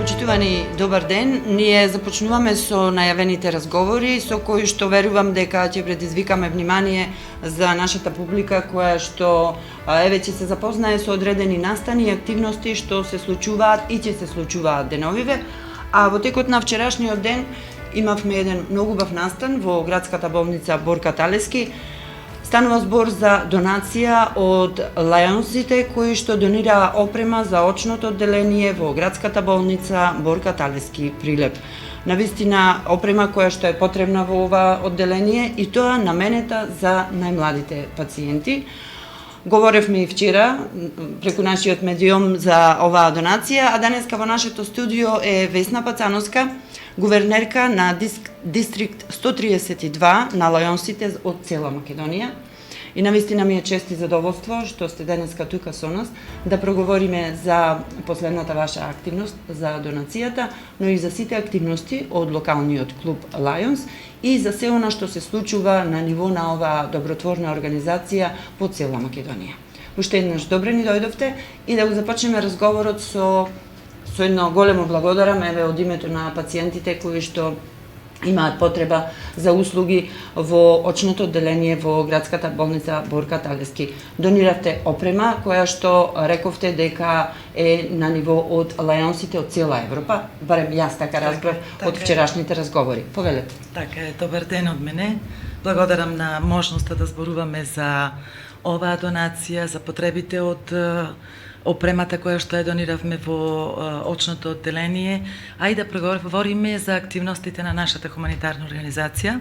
Почитувани, добар ден. Ние започнуваме со најавените разговори, со кои што верувам дека ќе предизвикаме внимание за нашата публика, која што веќе се запознае со одредени настани и активности што се случуваат и ќе се случуваат деновиве. А во текот на вчерашниот ден имавме еден многу убав настан во градската болница Борка Талески. Станува збор за донација од лајонсите кои што донираа опрема за очното одделение во градската болница Борка Талески Прилеп. Навистина опрема која што е потребна во ова одделение и тоа наменета за најмладите пациенти. Говоревме и вчера преку нашиот медиум за оваа донација, а денеска во нашето студио е Весна Пацановска, гувернерка на Дистрикт 132 на лајонсите од цела Македонија. И навистина ми е чест и задоволство што сте денеска тука со нас да проговориме за последната ваша активност за донацијата, но и за сите активности од локалниот клуб Lions и за се она што се случува на ниво на оваа добротворна организација по цела Македонија. Уште еднаш добре ни дојдовте и да го започнеме разговорот со едно големо благодарам еве од името на пациентите кои што имаат потреба за услуги во очното одделение во градската болница Борка Талески. Дониравте опрема која што рековте дека е на ниво од лајонсите од цела Европа, барем јас така разбрав од вчерашните разговори. Повелете. Така е, добар ден од мене. Благодарам на можноста да зборуваме за оваа донација, за потребите од опремата која што ја дониравме во очното одделение, а и да проговориме за активностите на нашата хуманитарна организација.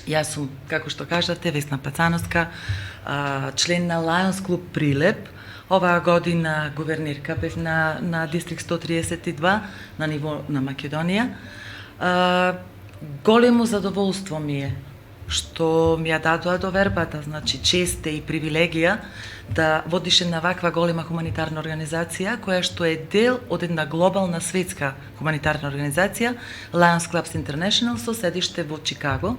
Јас сум, како што кажате, Весна Пацановска, член на Lions Клуб Прилеп. Оваа година гувернерка бев на Дистрикт 132 на ниво на Македонија. Големо задоволство ми е што ми ја дадоа довербата, значи чест и привилегија да водише на ваква голема хуманитарна организација, која што е дел од една глобална светска хуманитарна организација, Lions Clubs International, со седиште во Чикаго.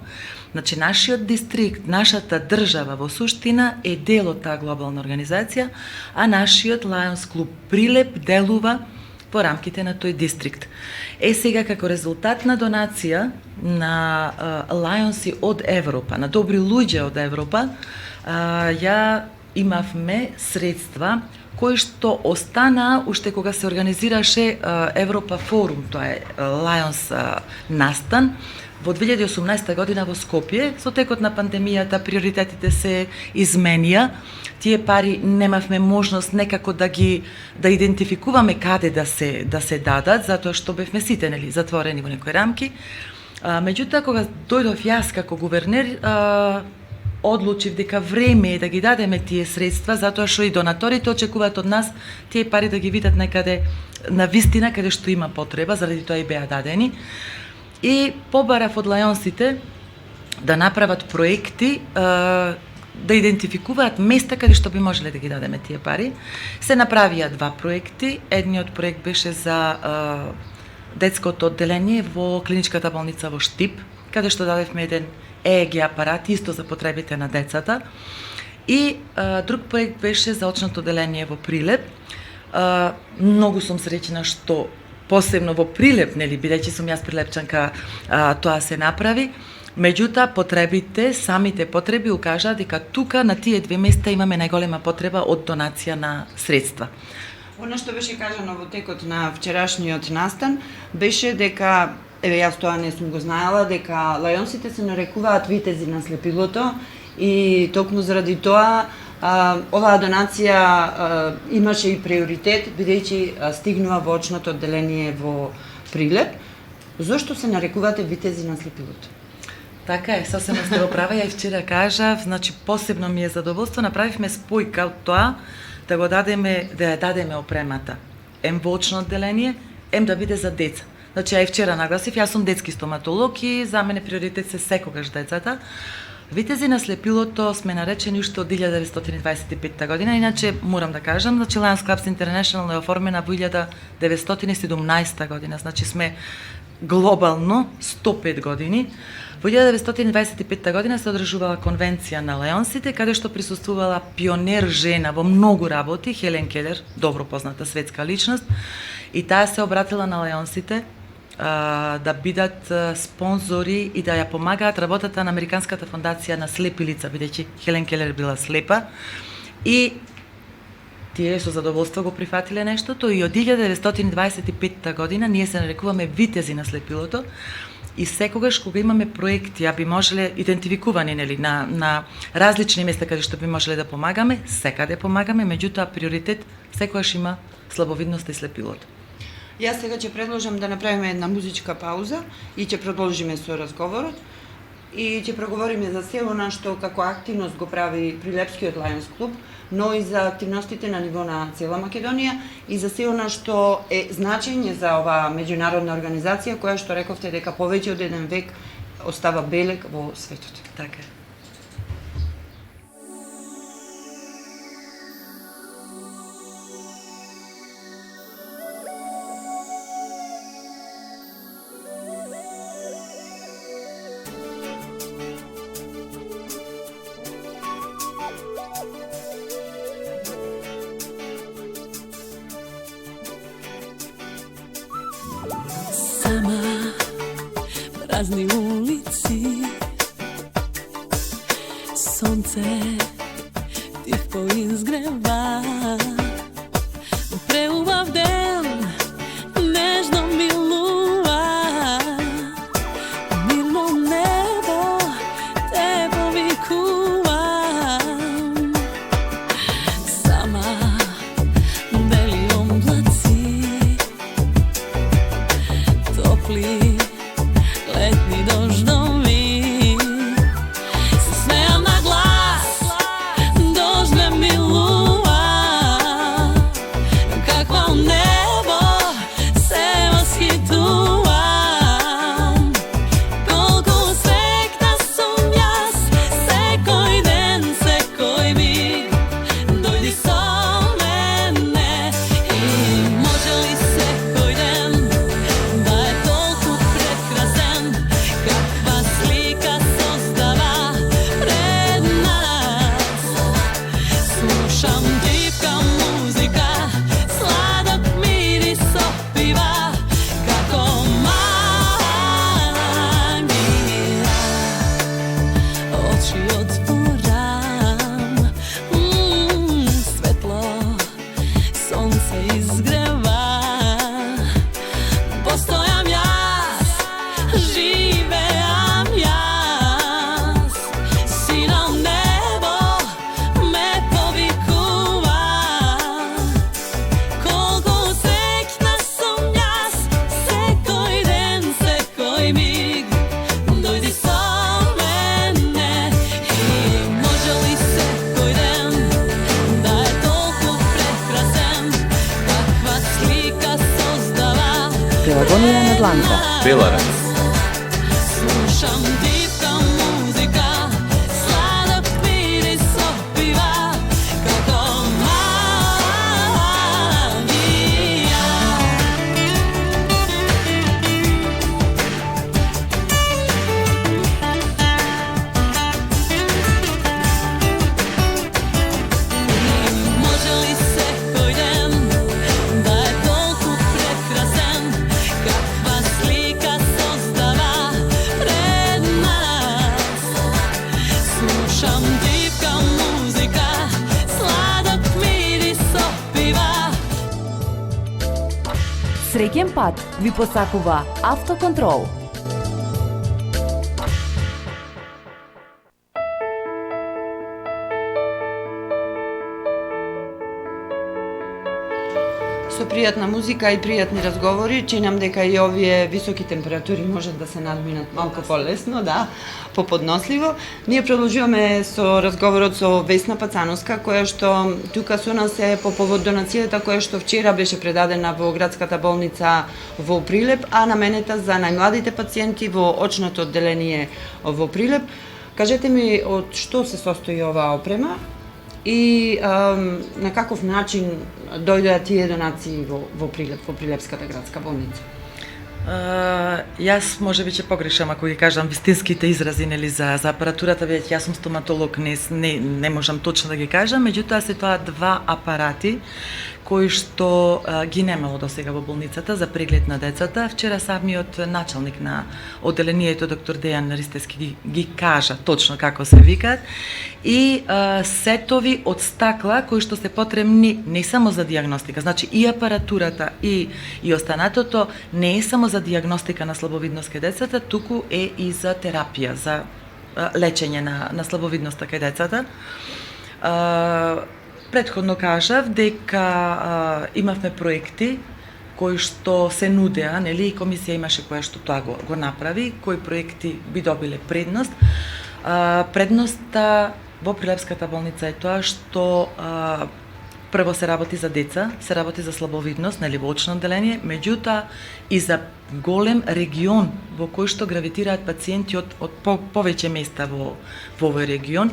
Значи, нашиот дистрикт, нашата држава во суштина е дел од таа глобална организација, а нашиот Lions Клуб Прилеп делува по рамките на тој дистрикт. Сега, како резултат на донација на лајонси од Европа, на добри луѓе од Европа, ја имавме средства кои што останаа уште кога се организираше Европа форум, тоа е Lions настан, во 2018 година во Скопје. Со текот на пандемијата приоритетите се изменија. Тие пари немавме можност некако да идентификуваме каде да се дадат, затоа што бевме сите затворени во некои рамки. Меѓутоа, кога дојдов јас како гувернер, одлучив дека време е да ги дадеме тие средства, затоа што и донаторите очекуваат од нас тие пари да ги видат некаде на вистина каде што има потреба, заради тоа и беа дадени. И побарав од лајонсите да направат проекти, да идентификуваат места каде што би можеле да ги дадеме тие пари. Се направија два проекти. Едниот проект беше за детското одделение во клиничката болница во Штип, каде што дадевме еден ЕЕГ апарат исто за потребите на децата. И друг проект беше за очното одделение во Прилеп. Многу сум среќна што посебно во Прилеп, бидејќи сум јас прилепчанка, тоа се направи. Меѓутоа, самите потреби укажаа дека тука на тие две места имаме најголема потреба од донација на средства. Оно што беше кажано во текот на вчерашниот настан беше дека, еве јас тоа не сум го знаела, дека лајонсите се нарекуваат витези на слепилото и токму заради тоа оваа донација имаше и приоритет, бидејќи стигнува во очното одделение во Прилеп. Зошто се нарекувате витези на слепилото? Така е, сосема сте го права, ја и вчера кажав, значи посебно ми е задоволство, направивме спојка од тоа да ја дадеме опремата. Ем во очно одделение, ем да биде за деца. Значи, ја и вчера нагласив, јас сум детски стоматолог и за мене приоритет се секогаш децата. Витези на слепилото сме наречени уште од 1925 година, иначе морам да кажам, значи Lions Clubs International е оформена во 1917 година, значи сме глобално 105 години. Во 1925 година се одржувала конвенција на Леонсите, каде што присуствувала пионер жена во многу работи, Хелен Келер, добро позната светска личност, и таа се обратила на Леонсите да бидат спонзори и да ја помагаат работата на Американската фондација на слепи лица, бидејќи Хелен Келер била слепа, и тие со задоволство го прифатиле нештото, и од 1925 година ние се нарекуваме витези на слепилото, и секогаш кога имаме проекти, би можеле идентификувани на различни места каде што би можеле да помагаме, секаде помагаме, меѓутоа приоритет секогаш има слабовидноста и слепилото. Јас сега ќе предложам да направиме една музичка пауза и ќе продолжиме со разговорот и ќе проговориме за се она што како активност го прави Прилепскиот Lions клуб, но и за активностите на ниво на цела Македонија и за се она што е значење за оваа меѓународна организација која што рековте дека повеќе од еден век остава белег во светот. Така е. Prazne ulici, sonce tiho izgreva, preubav den nežno milува, mirno nebo te povikuvam, sama beli oblaci, topli letni doždovi, se smejam na glas, dožd me milува, kakva u nebo se oshituvam, koliko srećna sam jas, sekoj den, sekoj mig, dojdi so mene i može li sekoj den da je toliko prekrasan, kakva slika sostava pred nas. Slušam divka muzika, sladak miris opiva, kako magija. Oči otvoram, svetlo sonce izgreva, postojam jas, živeam jas, sina u nebo me povikuva, koliko srećna sam jas, sekoj den, sekoj mig, dojdi so mene i može li sekoj den da je toliko prekrasan, kakva slika sozdava Прилагонија на дланта. Белараc. Slušam divka muzika, sladak miris opiva, kako magija. Može li sekoj den da je toliko prekrasan, kakva slika sozdava pred nas. Slušam divka muzika, sladak miris opiva. Среќен пат ви посакува Автоконтрол. Со пријатна музика и пријатни разговори, чинам дека и овие високи температури можат да се надминат малку полесно, да, поподносливо. Ние продолжуваме со разговорот со Весна Пацановска, која што тука со нас е по повод донацијата која што вчера беше предадена во градската болница во Прилеп, а наменета за најмладите пациенти во очното одделение во Прилеп. Кажете ми од што се состои оваа опрема и на каков начин дојдоа тие донации во Прилеп, во Прилепската градска болница? Јас може би ќе погрешам ако ги кажам вистинските изрази нели за апаратурата, веќе јас сум стоматолог, не можам точно да ги кажам, меѓутоа се тоа два апарати кои што ги немало досега во болницата за преглед на децата. Вчера самиот началник на одделението доктор Дејан Ристевски ги кажа точно како се викаат и сетови од стакла кои што се потребни не само за дијагностика, значи и апаратурата и останатото не е само за дијагностика на слабовидност кај децата, туку е и за терапија, за лечење на слабовидноста кај децата. Претходно кажав дека имавме проекти кои што се нудеа, нели, и комисија имаше која што тоа го направи, кои проекти би добиле предност. Предноста во Прилепската болница е тоа што прво се работи за деца, се работи за слабовидност, нели, во очно одделение, меѓутоа и за голем регион во кој што гравитираат пациенти од повеќе места во овој регион.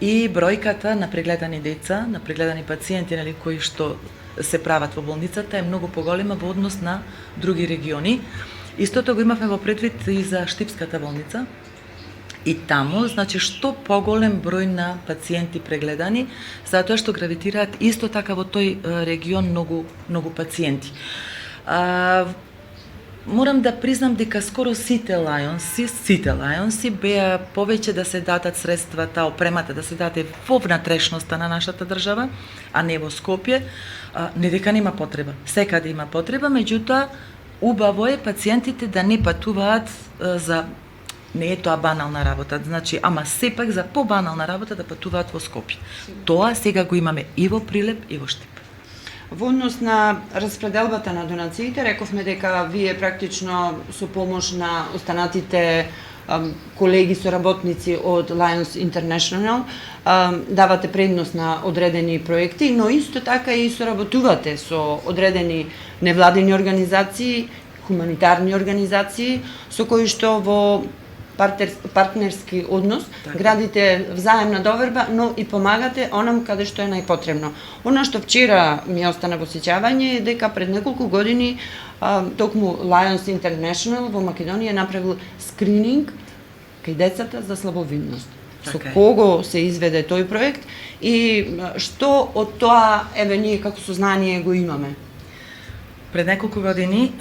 И бројката на прегледани деца, на прегледани пациенти, нели, кои што се прават во болницата е многу поголема во однос на други региони. Истото го имавме во предвид и за Штипската болница. И таму, значи, што поголем број на пациенти прегледани, затоа што гравитираат исто така во тој регион многу пациенти. Морам да признам дека скоро сите лајонси беа повеќе да се дадат средствата, опремата да се даде во внатрешноста на нашата држава, а не во Скопје. Не дека нема потреба, секаде има потреба, меѓутоа убаво е пациентите да не патуваат за не е тоа банална работа, значи, ама сепак за побанална работа да патуваат во Скопје. Тоа сега го имаме и во Прилеп и во Штип. Во однос на распределбата на донациите, рековме дека вие практично со помош на останатите колеги соработници од Lions International давате предност на одредени проекти, но исто така и соработувате со одредени невладени организации, хуманитарни организации, со кои што во партнерски однос, градите взаемна доверба, но и помагате онам каде што е најпотребно. Она што вчера ми остана во сеќавање е дека пред неколку години токму Lions International во Македонија направил скрининг кај децата за слабовидност. Со кого се изведе тој проект и што од тоа еве ние како сознание го имаме? Пред неколку години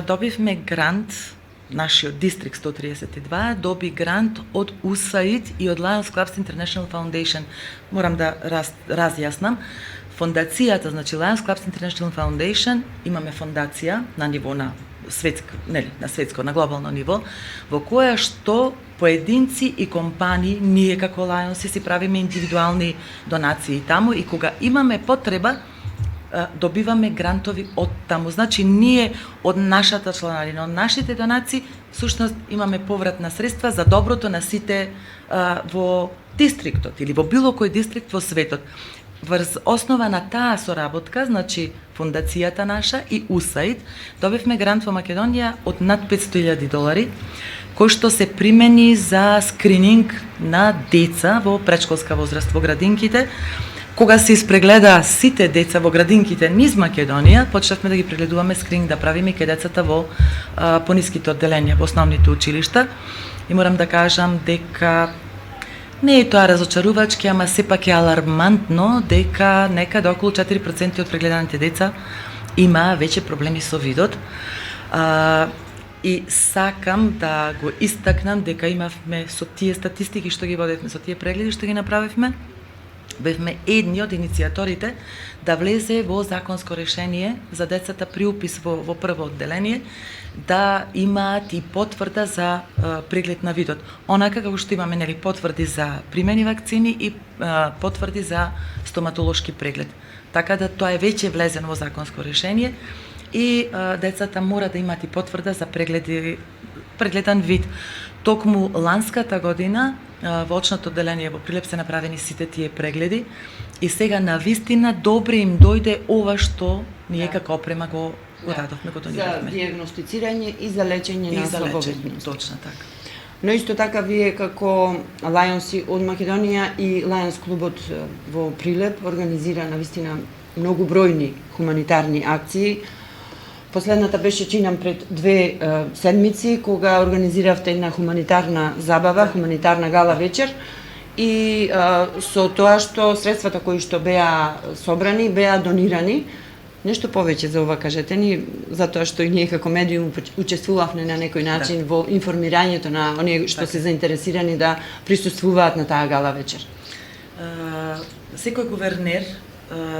добивме грант. Нашиот Дистрикт 132 доби грант од USAID и од Lions Clubs International Foundation. Морам да разјаснам. Фондацијата, значи Lions Clubs International Foundation, имаме фондација на ниво на светско, на глобално ниво, во која што поединци и компании, ние како Lions си правиме индивидуални донации таму и кога имаме потреба, добиваме грантови од таму. Значи, ние од нашата чланарина, од нашите донации, всушност имаме повратна средства за доброто на сите во дистриктот или во било кој дистрикт во светот. Врз основа на таа соработка, значи фондацијата наша и USAID, добивме грант во Македонија од над $500,000, кој што се примени за скрининг на деца во претшколска возраст во градинките. Кога се испрегледа сите деца во градинките низ Македонија, почнавме да ги прегледуваме скрининг да правиме кај децата во пониските одделенија, во основните училишта. И морам да кажам дека не е тоа разочарувачки, ама сепак е алармантно дека некаде околу 4% од прегледаните деца има веќе проблеми со видот. И сакам да го истакнам дека имавме со тие статистики што ги водевме, со тие прегледи што ги направивме, бевме едни од иницијаторите да влезе во законско решение за децата при упис во прво одделение да имаат и потврда за преглед на видот. Онака како што имаме нели потврди за примени вакцини и потврди за стоматолошки преглед. Така да тоа е веќе влезено во законско решение и децата мора да имаат и потврда за прегледан вид. Токму ланската година во очното одделение во Прилеп се направени сите тие прегледи и сега на вистина добре им дојде ова што ние како опрема го дадовме, го дониравме. За дијагностицирање и за лечење на слабовидност. Точно така. Но исто така вие како Лајонси од Македонија и Лајонс клубот во Прилеп организира навистина многу бројни хуманитарни акции. Последната беше чинам пред 2 седмици, кога организиравте една хуманитарна забава, хуманитарна гала вечер, и со тоа што средствата кои што беа собрани, беа донирани. Нешто повеќе за ова кажете ни, затоа што и ние како медиум учествувавме на некој начин во информирањето на оние што се заинтересирани да присуствуваат на таа гала вечер. Секој гувернер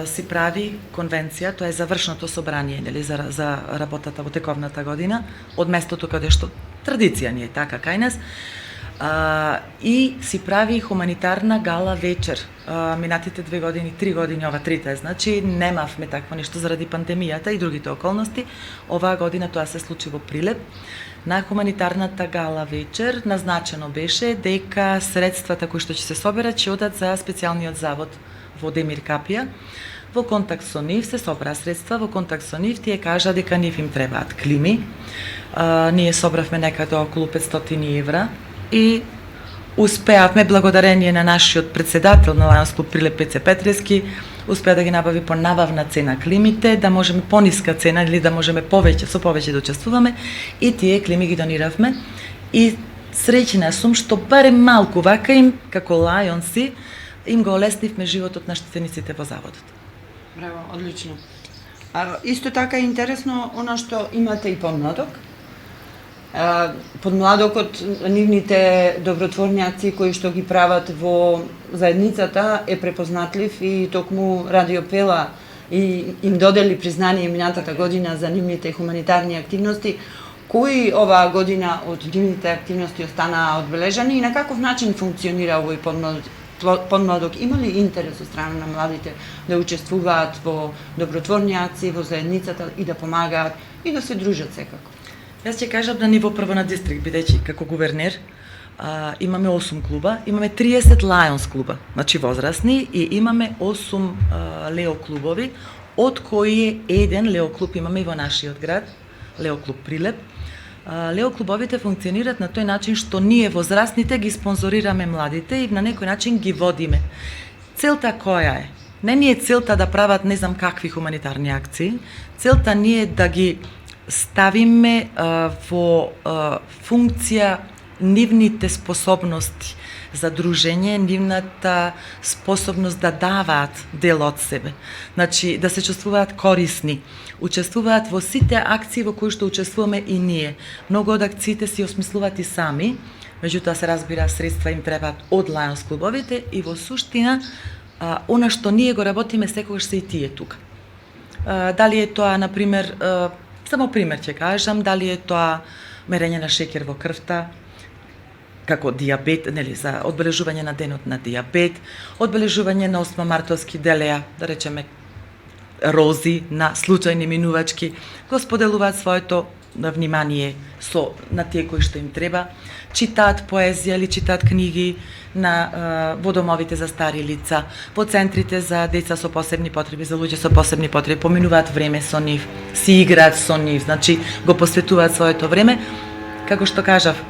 си прави конвенција, тоа е завршното собрание, нели, за работата во тековната година, од местото каде што традиција ни е така кај нас, и си прави хуманитарна гала вечер. Минатите 2 години, 3 години, ова трите, значи немавме такво нешто заради пандемијата и другите околности. Оваа година тоа се случи во Прилеп. На хуманитарната гала вечер назначено беше дека средствата кои што ќе се соберат ќе одат за специјалниот завод во Демир Капија. Во контакт со нив се собра средства, во контакт со нив тие кажа дека нив им требаат клими. Ние собравме некаде околу 500 евра и успеавме, благодарение на нашиот председател на Лајонс клуб Прилеп Пеце Петрески, успеа да ги набави по набавна цена климите, да можеме пониска цена или да можеме со повеќе да учествуваме, и тие клими ги дониравме. И среќна сум што барем малку вака им, како Лајонси, им го олеснивме животот на штетениците во заводот. Браво, одлично. Исто така е интересно она што имате и подмладок. Подмладокот, нивните добротворни акции кои што ги прават во заедницата е препознатлив и токму Радио Пела и им додели признание минатата година за нивните хуманитарни активности. Кои оваа година од нивните активности останаа одбележани и на каков начин функционира овој подмладок? Има ли интерес од страна на младите да учествуваат во добротворни акции во заедницата и да помагаат и да се дружат секако? Јас ќе кажам на ниво прво на дистрикт, бидејќи како гувернер имаме 8 клуба, имаме 30 Лајонс клуба, значи возрастни, и имаме 8 Лео клубови, од кои еден Лео клуб имаме и во нашиот град, Лео клуб Прилеп. Лео клубовите функционираат на тој начин што ние возрастните ги спонзорираме младите и на некој начин ги водиме. Целта која е? Не ни е целта да прават не знам какви хуманитарни акции, целта ни е да ги ставиме во функција нивните способности за дружење, нивната способност да даваат дел од себе. Значи, да се чувствуваат корисни, учествуваат во сите акции во кои што учествуваме и ние. Многу од акциите си осмислуваат и сами, меѓутоа се разбира средства им требаат од Лајонс клубовите и во суштина она што ние го работиме секогаш се и тие тука. Дали е тоа, например, само пример ќе кажам, дали е тоа мерење на шеќер во крвта, како дијабет, нели, за одбележување на денот на дијабет, одбележување на 8 мартовски делеа, да речеме рози на случајни минувачки, го споделуваат своето внимание на тие кои што им треба, читаат поезија или читаат книги во домовите за стари лица, во центрите за деца со посебни потреби, за луѓе со посебни потреби, поминуваат време со нив, си играат со нив, значи го посветуваат своето време. Како што кажав,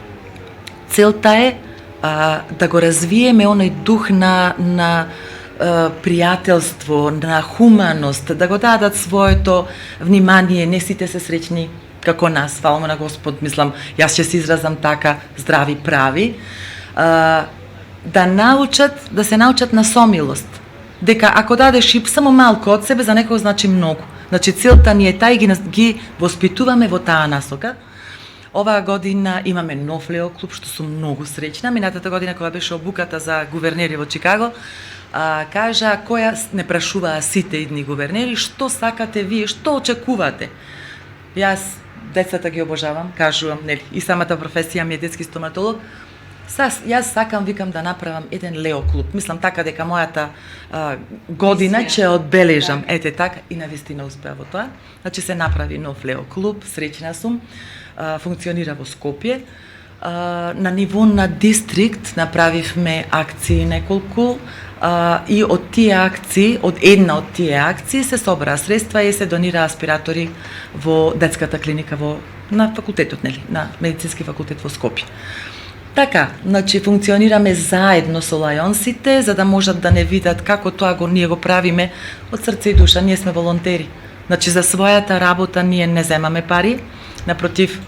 целта е да го развиеме оној дух на пријателство, на хуманост, да го дадат своето внимание, не сите се среќни како нас, фала на Господ, мислам, јас ќе се изразам така, здрави, прави, да се научат на сомилост, дека ако дадеш и само малку од себе, за некој значи многу. Значи, целта ни е таа и ги воспитуваме во таа насока. Оваа година имаме нов Лео клуб, што сум многу среќна. Минатата година, кога беше обуката за гувернери во Чикаго, кажа, која не прашуваа сите идни гувернери, што сакате вие, што очекувате. Јас децата ги обожавам, кажувам, нели, и самата професија ми е детски стоматолог. Јас сакам, викам, да направам еден Лео клуб. Мислам така дека мојата година ќе одбележам. Ете така, и навистина успеа во тоа. Значи се направи нов Лео клуб, среќна сум, функционира во Скопје. На ниво на дистрикт направивме акции неколку, и од тие акции, од една од тие акции се собраа средства и се донира аспиратори во детската клиника на факултетот, нели, на медицински факултет во Скопје. Така, значи функционираме заедно со лајонсите, за да можат да не видат како тоа ние го правиме од срце и душа. Ние сме волонтери. Значи за својата работа ние не земаме пари, напротив,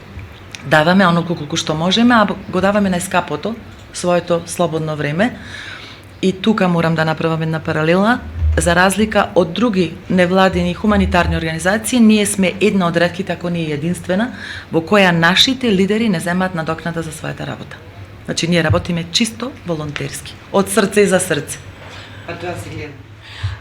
даваме оноку колку што можеме, а го даваме најскапото, своето слободно време. И тука морам да направам една паралела. За разлика од други невладини хуманитарни организации, ние сме една од ретките, ако не е единствена, во која нашите лидери не земаат надокнада за својата работа. Значи, ние работиме чисто волонтерски, од срце и за срце. А тоа се гледа.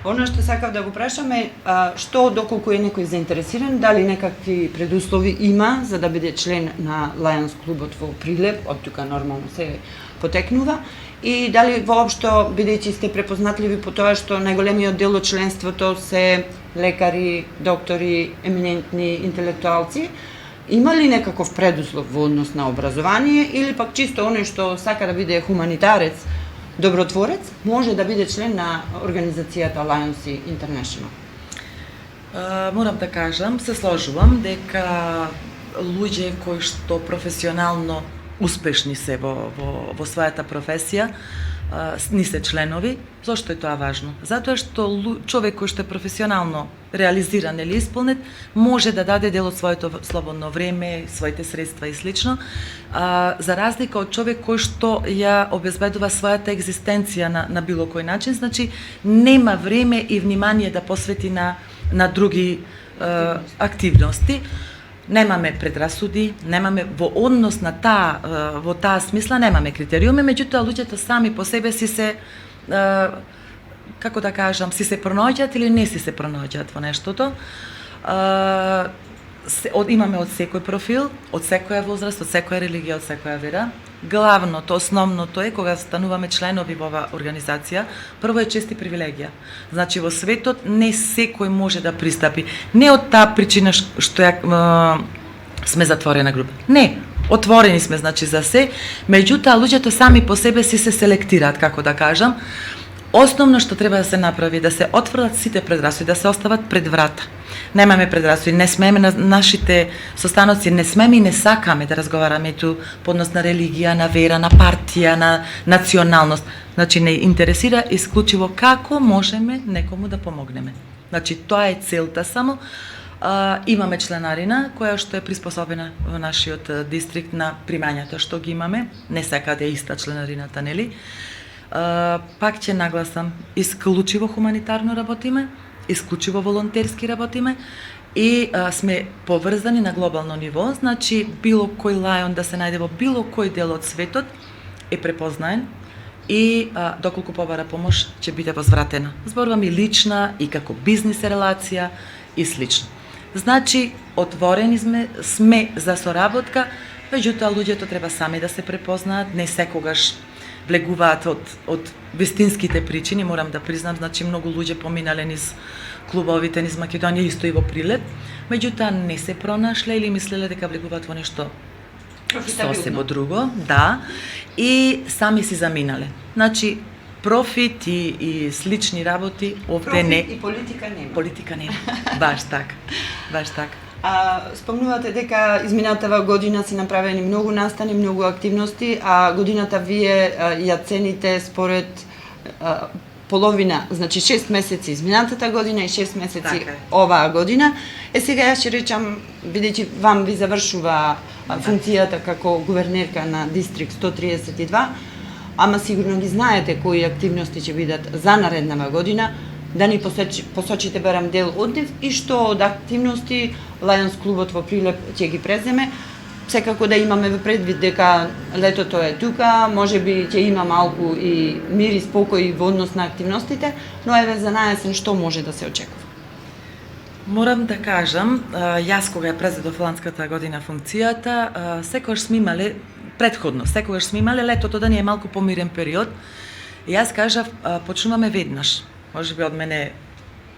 Оно што сакав да го прашаме, што доколку е некој заинтересиран, дали некакви предуслови има за да биде член на Lions клубот во Прилеп, од тука нормално се потекнува, и дали воопшто, бидејќи сте препознатливи по тоа што најголемиот дел од членството се лекари, доктори, еминентни интелектуалци, има ли некаков предуслов во однос на образование или пак чисто оној што сака да биде хуманитарец, добротворец, може да биде член на организацијата Lions International? Морам да кажам, се сложувам дека луѓе кои што професионално успешни се во својата професија, ни се членови. Зошто е тоа важно? Затоа што човек кој што е професионално реализиран или исполнет, може да даде дел од своето слободно време, своите средства и слично, за разлика од човек кој што ја обезбедува својата екзистенција на било кој начин, значи нема време и внимание да посвети на други активности. Немаме предрасуди, немаме во однос на во таа смисла немаме критериуми, меѓутоа луѓето сами по себе си се како да кажам, си се пронаоѓаат или не си се пронаоѓаат во нештото. Имаме од секој профил, од секоја возраст, од секоја религија, од секоја вера. Главното, основното е кога стануваме членови во оваа организација, прво е чест и привилегија. Значи во светот не секој може да пристапи. Не од таа причина што сме затворена група. Не, отворени сме значи за се, меѓутоа луѓето сами по себе си се селектираат, како да кажам. Основно што треба да се направи, да се отфрлат сите предрасуди, да се остават пред врата. Немаме предрасуди, не смееме на нашите состаноци, не смееме и не сакаме да разговараме ту по однос на религија, на вера, на партија, на националност. Значи не интересира исклучиво како можеме некому да помогнеме. Значи тоа е целта само. Имаме членарина која што е приспособена во нашиот дистрикт на примањата што ги имаме, не секаде е иста членарината, нели? Пак ќе нагласам, исклучиво хуманитарно работиме, исклучиво волонтерски работиме и сме поврзани на глобално ниво, значи било кој лајон да се најде во било кој дел од светот е препознаен и доколку побара помош ќе биде возвратена. Зборувам и лична и како бизнис релација и слично. Значи отворени сме за соработка, меѓутоа луѓето треба сами да се препознаат, не секогаш влегуваат од вистинските причини, морам да признам, значи многу луѓе поминале низ клубовите низ Македонија, исто и во Прилеп, меѓутоа не се пронашле или мислеле дека влегуваат во нешто сосема друго, да, и сами си заминале. Значи профит и слични работи овде не. Профит и политика нема. Политика нема. Баш така. Баш така. Спомнувате дека изминатава година се направени многу настани, многу активности, а годината вие ја цените според половина, значи 6 месеци изминатата година и 6 месеци така оваа година. Сега јас ќе речам, бидејќи вам ви завршува функцијата како гувернерка на Дистрикт 132, ама сигурно ги знаете кои активности ќе бидат за нареднава година, да ни посочите барам дел од нив и што од активности Lions клубот во Прилеп ќе ги преземе. Секако да имаме во предвид дека летото е тука, можеби ќе има малку и мир и спокој во однос на активностите, но еве за наесен што може да се очекува? Морам да кажам, јас кога ја презедов ланската година функцијата, секогаш сме имале секогаш сме имале летото да ни е малку помирен период. И јас кажав, почнуваме веднаш. Можеби од мене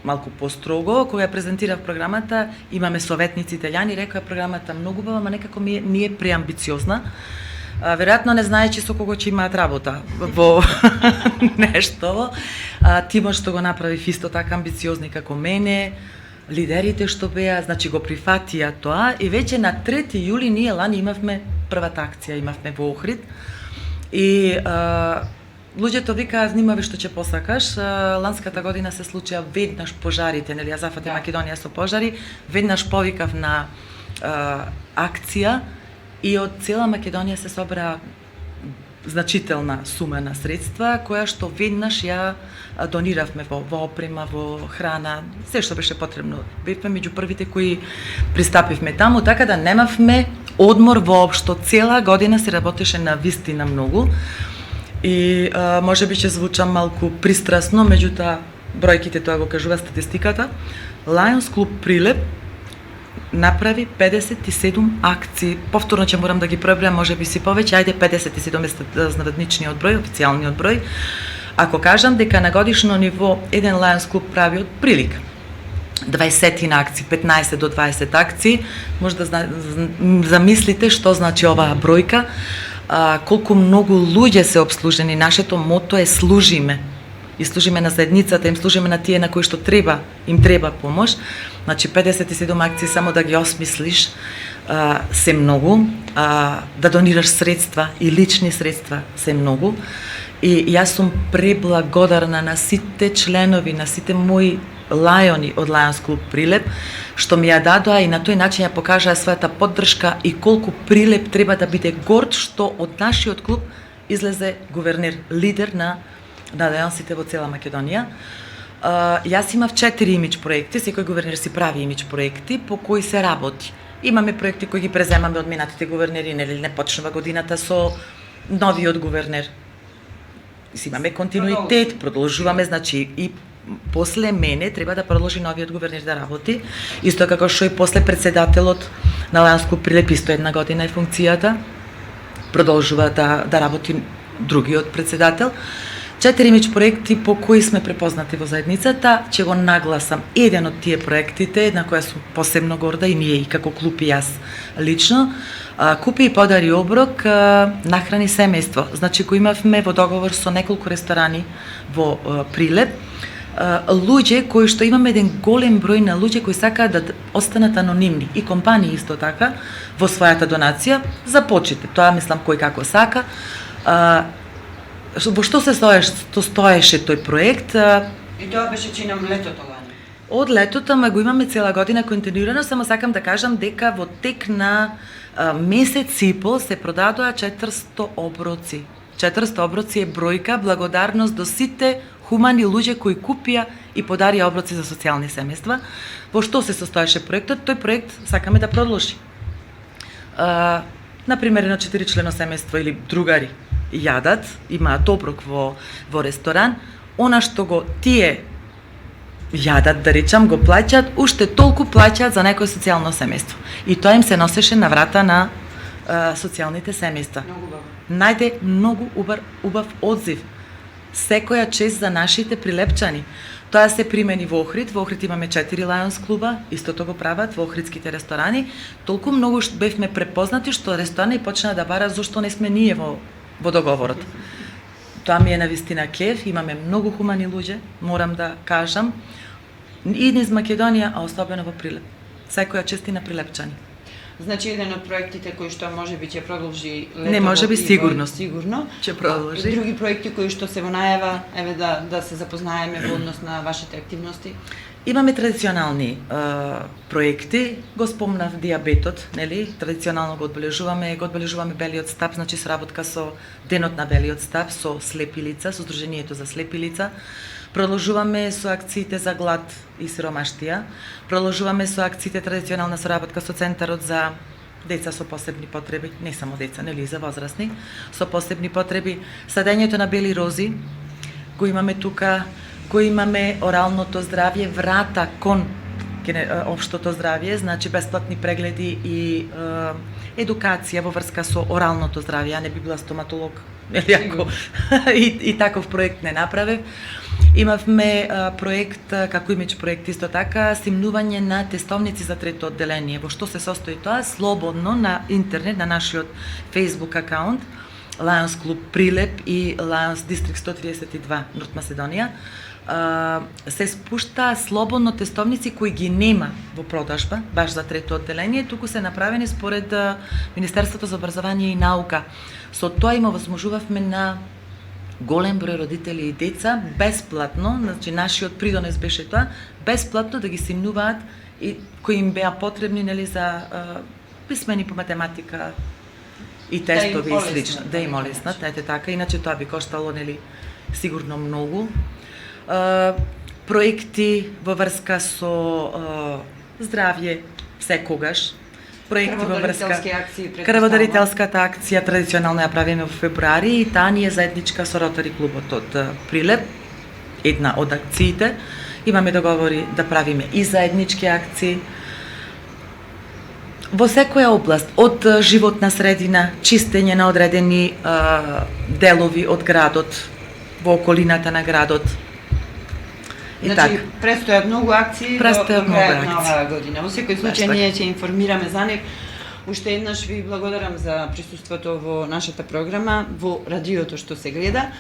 малку построго, кога ја презентирав програмата, имаме советници италијани, рекоа програмата многу бава, ама некако ми е преамбициозна. Веројатно не знаејќи со кого ќе имаат работа во нешто. Тимот што го направив исто така амбициозни како мене, лидерите што беа, значи го прифатија тоа и веќе на 3 јули ние лани имавме првата акција, имавме во Охрид. И луѓето викаат внимавај што ќе посакаш. Ланската година се случија веднаш пожарите, нели ја зафати Македонија со пожари, веднаш повикав на акција и од цела Македонија се собра значителна сума на средства, која што веднаш ја дониравме во опрема, во храна, се што беше потребно. Бевме меѓу првите кои пристапивме таму, така да немавме одмор воопшто. Цела година се работеше на вистина многу. И може би ќе звучам малку пристрасно, меѓутоа бројките тоа го кажува статистиката. Lions Клуб Прилеп направи 57 акции. Повторно ќе морам да ги пребројам, може би си повеќе, ајде 57 е знаведничниот број, официјалниот број. Ако кажам дека на годишно ниво еден Lions Клуб прави од прилика 20 на акции, 15 до 20 акции, може да замислите што значи оваа бројка, колку многу луѓе се обслужени. Нашето мото е служиме. И служиме на заедницата, им служиме на тие на кои што им треба помош. Значи 57 акции само да ги осмислиш се многу, да донираш средства и лични средства се многу. И јас сум преблагодарна на сите членови, на сите мои лајони од Lions Клуб Прилеп, што ми ја дадоа и на тој начин ја покажаа својата поддршка и колку Прилеп треба да биде горд што од нашиот клуб излезе гувернер, лидер на лајонсите во цела Македонија. Јас имав 4 имидж проекти, секој гувернер си прави имидж проекти по кои се работи. Имаме проекти кои ги преземаме од минатите гувернери, нели не почнува годината со новиот гувернер. Имаме континуитет, продолжуваме, значи и после мене треба да продолжи новиот гувернер да работи, исто како што и после председателот на Lions Клуб Прилеп исто една година е функцијата, продолжува да работи другиот председател. 4 имидж проекти по кои сме препознати во заедницата, ќе го нагласам еден од тие проектите, на која сум посебно горда и ние и како клуб и јас лично, купи и подари оброк, нахрани семејство. Значи, кој имавме во договор со неколку ресторани во Прилеп, луѓе кои што имаме еден голем број на луѓе кои сакаат да останат анонимни и компании исто така во својата донација за почит. Тоа мислам кој како сака. Во што се стоеше тој проект? И тоа беше чинам летото лани. Од летото, ама го имаме цела година континуирано, само сакам да кажам дека во тек на месец и пол се продадоа 400 оброци. 400 оброци е бројка, благодарност до сите хумани луѓе кои купија и подарија оброци за социјални семејства. Во што се состоеше проектот? Тој проект сакаме да продолжи. Например, едно 4-члено семејство или другари јадат, имаат оброк во ресторан, она што го тие јадат, да речам, го плаќаат, уште толку плаќаат за некој социјално семејство. И тоа им се носеше на врата на социјалните семејства. Најде многу убав одзив. Секоја чест за нашите прилепчани. Тоа се примени во Охрид. Во Охрид имаме 4 Lions клуба, истото го прават во охридските ресторани. Толку многу бевме препознати што ресторани почнаа да бараат зошто не сме ние во договорот. Тоа ми е навистина кеф, имаме многу хумани луѓе, морам да кажам, и низ Македонија, а особено во Прилеп. Секоја чест и на прилепчани. Значи, еден од проектите кои што можеби ќе продолжи летово. Не, можеби сигурно. Сигурно. Ќе продолжи. И други проекти кои што се во најава, еве да се запознаеме во однос на вашите активности. Имаме традиционални проекти, го спомнав диабетот, нели? Традиционално го одбележуваме белиот стап, значи сработка со денот на белиот стап, со слепи лица, со Сдруженијето за слепи лица. Продолжуваме со акциите за глад и сиромаштија. Продолжуваме со акциите традиционална соработка со Центарот за деца со посебни потреби, не само деца, нели, за возрастни, со посебни потреби. Садењето на бели рози го имаме тука, го имаме оралното здравје, врата кон општото здравје, значи бесплатни прегледи и едукација во врска со оралното здравје. Ја не би била стоматолог, нели, ако и таков проект не направев. Имавме проект, како имидж проект исто така, снимнување на тестовници за трето одделение. Во што се состои тоа? Слободно на интернет, на нашиот Facebook акаунт, Lions Клуб Прилеп и Lions Дистрикт 132 Норт Македонија. се спушта слободно тестовници кои ги нема во продажба, баш за трето одделение, туку се направени според Министерството за образование и наука. Со тоа им овозможувавме на голем број родители и деца бесплатно, значи нашиот придонес беше тоа, бесплатно да ги симнуваат и кои им беа потребни, нели, за писмени по математика и тестови и слично, да им олеснат, ете така, иначе тоа би коштало, нели, сигурно многу. Проекти во врска со здравје секогаш, проекти во врска крводарителската акција традиционално ја правиме во февруари и таа ни е заедничка со Ротари клубот од Прилеп, една од акциите. Имаме договори да правиме и заеднички акции во секоја област, од животна средина, чистење на одредени делови од градот, во околината на градот. И значи, престојат многу акции до крајот на оваа година. Во секој случај ние ќе информираме за них. Уште еднаш ви благодарам за присуството во нашата програма, во радиото што се гледа.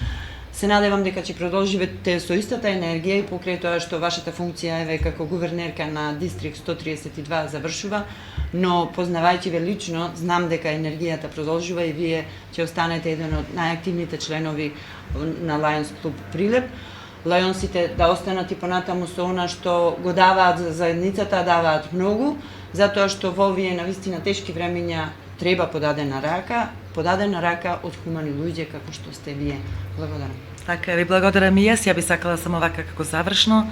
Се надевам дека ќе продолжите со истата енергија и покрај тоа што вашата функција еве како гувернерка на Дистрикт 132 завршува, но познавајќи ве лично, знам дека енергијата продолжува и вие ќе останете еден од најактивните членови на Lions Клуб Прилеп. Лајонсите да останат и понатаму со она што го даваат за заедницата, даваат многу, затоа што во овие навистина тешки времиња треба подадена рака од хумани луѓе како што сте вие. Благодарам. Така, ви благодарам и јас, ја би сакала само вака како завршно.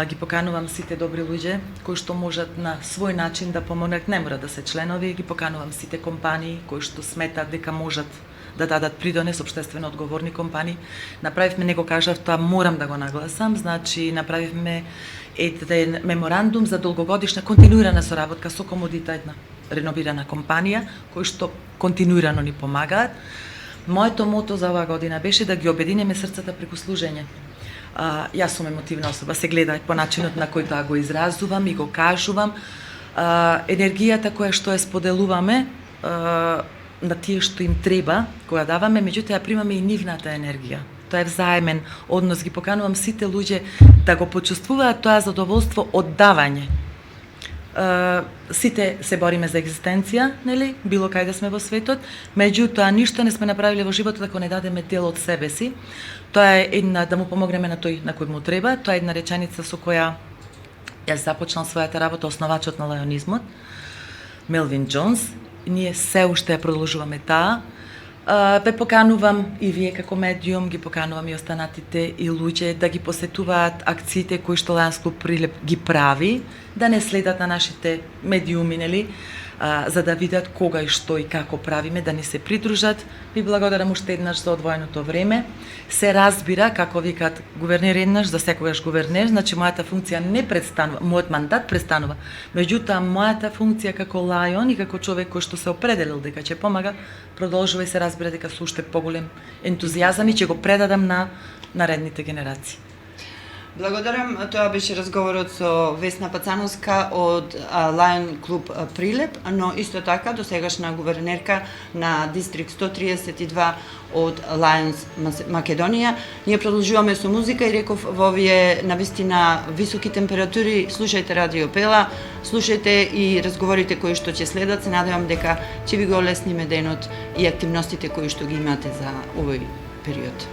Ги поканувам сите добри луѓе кои што можат на свој начин да помогнат, не мора да се членови, ги поканувам сите компании кои што сметат дека можат да дадат придонес, општествено одговорни компании. Направивме, него кажав, тоа морам да го нагласам, значи направивме еден меморандум за долгогодишна континуирана соработка со Комодита, една реновирана компанија, кои што континуирано ни помагаат. Моето мото за оваа година беше да ги обединеме срцата преку служење. Јас сум емотивна особа, се гледа по начинот на кој тоа го изразувам и го кажувам. Енергијата која што ја споделуваме на тие што им треба, која даваме, меѓутоа ја примаме и нивната енергија. Тоа е взаемен однос, ги поканувам сите луѓе да го почувствуваат тоа задоволство од давање. Сите се бориме за екзистенција, нели, било кај да сме во светот, меѓутоа ништо не сме направиле во животот ако не дадеме дел од себе си. Тоа е една да му помогнеме на тој на кој му треба, тоа е една реченица со која јас започнал својата работа, основачот на лајонизмот, Мелвин Џонс. Ние се уште ја продолжуваме таа. Ве поканувам и вие како медиум, ги поканувам и останатите и луѓе да ги посетуваат акциите кои што Lions Клуб Прилеп ги прави, да не следат на нашите медиуми, нели, за да видат кога и што и како правиме, да ни се придружат. Ви благодарам уште еднаш за одвоеното време. Се разбира, како викат гувернер еднаш, за секогаш гувернер, значи мојата функција не престанува, мојот мандат престанува. Меѓутоа, мојата функција како Лајон и како човек кој што се определил дека ќе помага, продолжува и се разбира дека со уште поголем ентузијазам и ќе го предадам на наредните генерации. Благодарам, тоа беше разговорот со Весна Пацановска од Lion Клуб Прилеп, но исто така досегашна гувернерка на Дистрикт 132 од Lions Македонија. Ние продолжуваме со музика и реков во овие навистина високи температури, слушајте Радио Пела, слушајте и разговорите кои што ќе следат. Се надевам дека ќе ви го олесниме денот и активностите кои што ги имате за овој период.